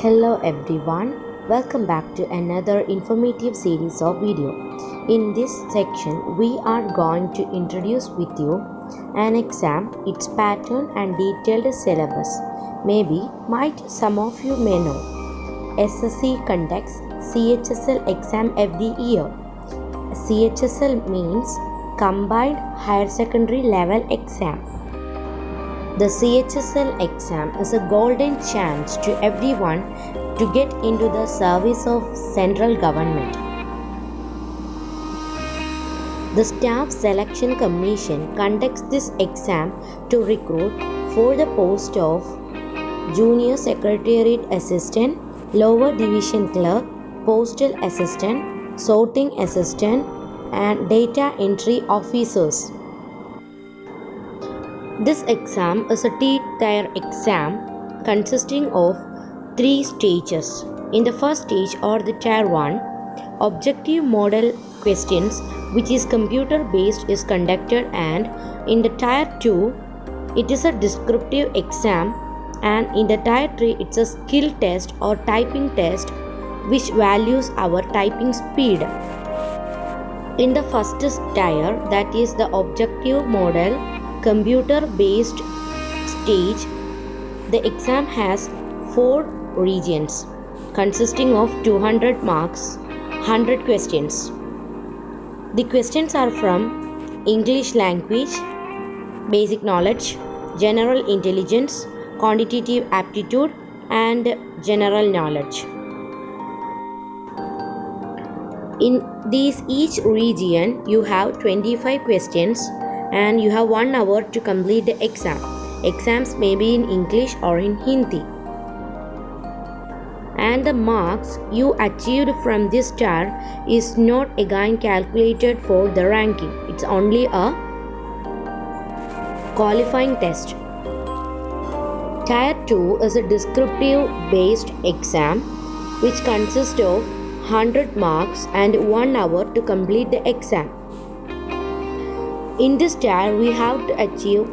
Hello everyone, welcome back to another informative series of video. In this section, we are going to introduce with you an exam, its pattern and detailed syllabus. Might some of you may know. SSC conducts CHSL exam every year. CHSL means Combined Higher Secondary Level Exam. The CHSL exam is a golden chance to everyone to get into the service of central government. The Staff Selection Commission conducts this exam to recruit for the post of Junior Secretariat Assistant, Lower Division Clerk, Postal Assistant, Sorting Assistant, and Data Entry Officers. This exam is a tier exam consisting of 3 stages. In the first stage or the tier 1, objective model questions which is computer based is conducted, and in the tier 2 it is a descriptive exam, and in the tier 3 it's a skill test or typing test which values our typing speed. In the first tier, that is the objective model computer based stage, the exam has 4 regions consisting of 200 marks, 100 questions. The questions are from English language, basic knowledge, general intelligence, quantitative aptitude, and general knowledge. In each region you have 25 questions and you have 1 hour to complete the exam. Exams may be in English or in Hindi. And the marks you achieved from this tier is not again calculated for the ranking. It's only a qualifying test. Tier 2 is a descriptive based exam which consists of 100 marks and 1 hour to complete the exam. In this tier, we have to achieve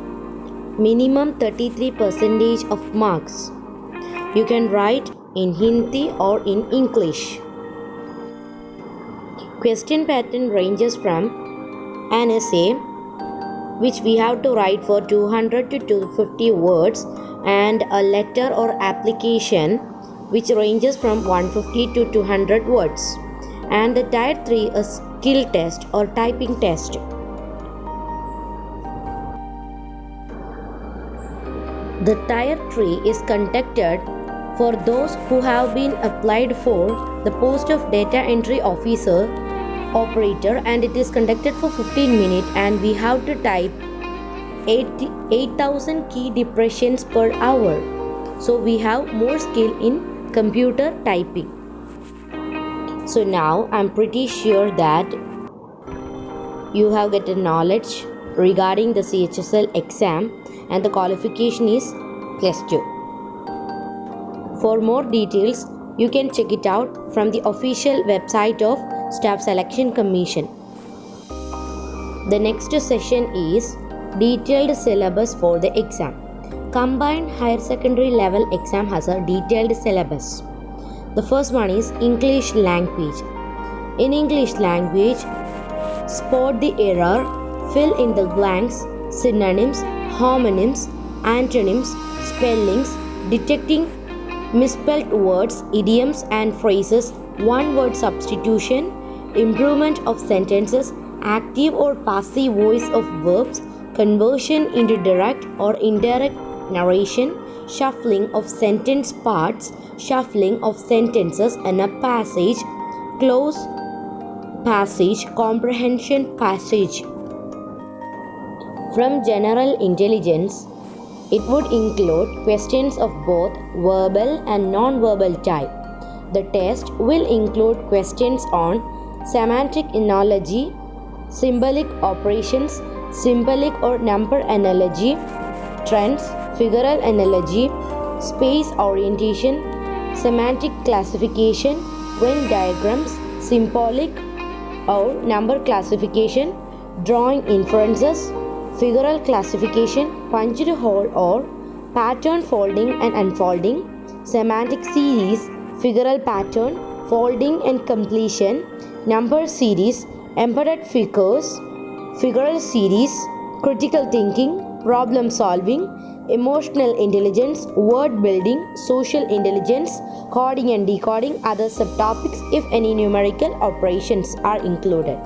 minimum 33% of marks. You can write in Hindi or in English. Question pattern ranges from an essay, which we have to write for 200 to 250 words, and a letter or application, which ranges from 150 to 200 words. And the tier 3 is skill test or typing test. The tier 3 is conducted for those who have been applied for the post of data entry officer operator, and it is conducted for 15 minutes, and we have to type 8,000 key depressions per hour. So we have more skill in computer typing. So now I'm pretty sure that you have gotten knowledge regarding the CHSL exam, and the qualification is +2. For more details, you can check it out from the official website of Staff Selection Commission. The next session is detailed syllabus for the exam. Combined Higher Secondary Level exam has a detailed syllabus. The first one is English language. In English language, spot the error, fill in the blanks, synonyms, homonyms, antonyms, spellings, detecting misspelled words, idioms and phrases, one-word substitution, improvement of sentences, active or passive voice of verbs, conversion into direct or indirect narration, shuffling of sentence parts, shuffling of sentences in a passage, close passage, comprehension passage. From general intelligence, it would include questions of both verbal and non-verbal type. The test will include questions on semantic analogy, symbolic operations, symbolic or number analogy, trends, figural analogy, space orientation, semantic classification, Venn diagrams, symbolic or number classification, drawing inferences, figural classification, punched hole or pattern folding and unfolding, semantic series, figural pattern, folding and completion, number series, embedded figures, figural series, critical thinking, problem solving, emotional intelligence, word building, social intelligence, coding and decoding, other subtopics if any numerical operations are included.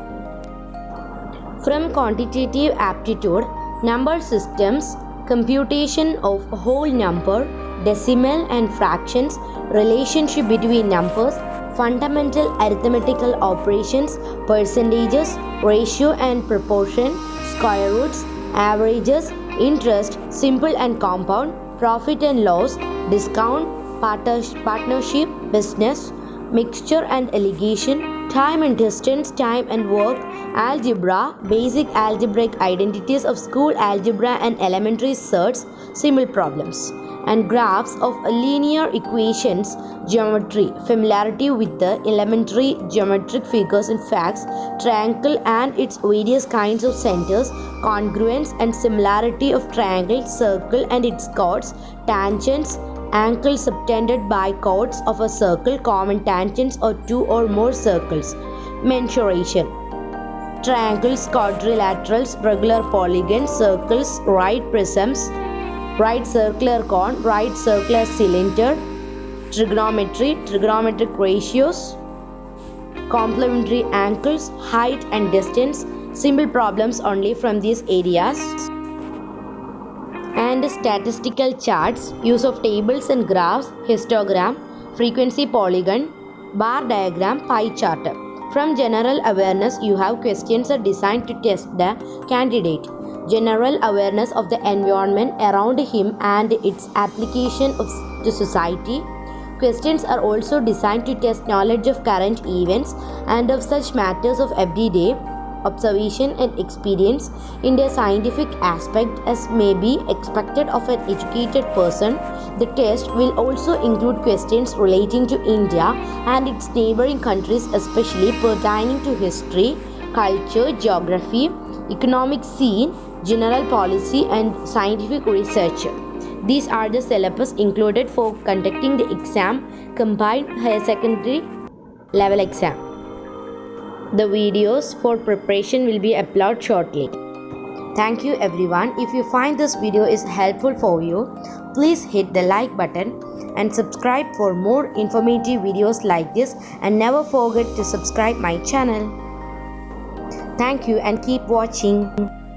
From quantitative aptitude, number systems, computation of whole number, decimal and fractions, relationship between numbers, fundamental arithmetical operations, percentages, ratio and proportion, square roots, averages, interest, simple and compound, profit and loss, discount, partnership, business, mixture and allegation, time and distance, time and work, algebra, basic algebraic identities of school algebra and elementary certs, simple problems, and graphs of linear equations, geometry, familiarity with the elementary geometric figures and facts, triangle and its various kinds of centers, congruence and similarity of triangle, circle and its chords, tangents, angles subtended by chords of a circle, common tangents or two or more circles, mensuration, triangles, quadrilaterals, regular polygons, circles, right prisms, right circular cone, right circular cylinder, trigonometry, trigonometric ratios, complementary angles, height and distance, simple problems only from these areas, and statistical charts, use of tables and graphs, histogram, frequency polygon, bar diagram, pie chart. From general awareness, you have questions are designed to test the candidate general awareness of the environment around him and its application to society. Questions are also designed to test knowledge of current events and of such matters of everyday observation and experience in their scientific aspect as may be expected of an educated person. The test will also include questions relating to India and its neighboring countries, especially pertaining to history, culture, geography, economic scene, general policy and scientific research. These are the syllabus included for conducting the exam, combined higher secondary level exam. The videos for preparation will be uploaded shortly. Thank you everyone. If you find this video is helpful for you, please hit the like button and subscribe for more informative videos like this, and never forget to subscribe my channel. Thank you and keep watching.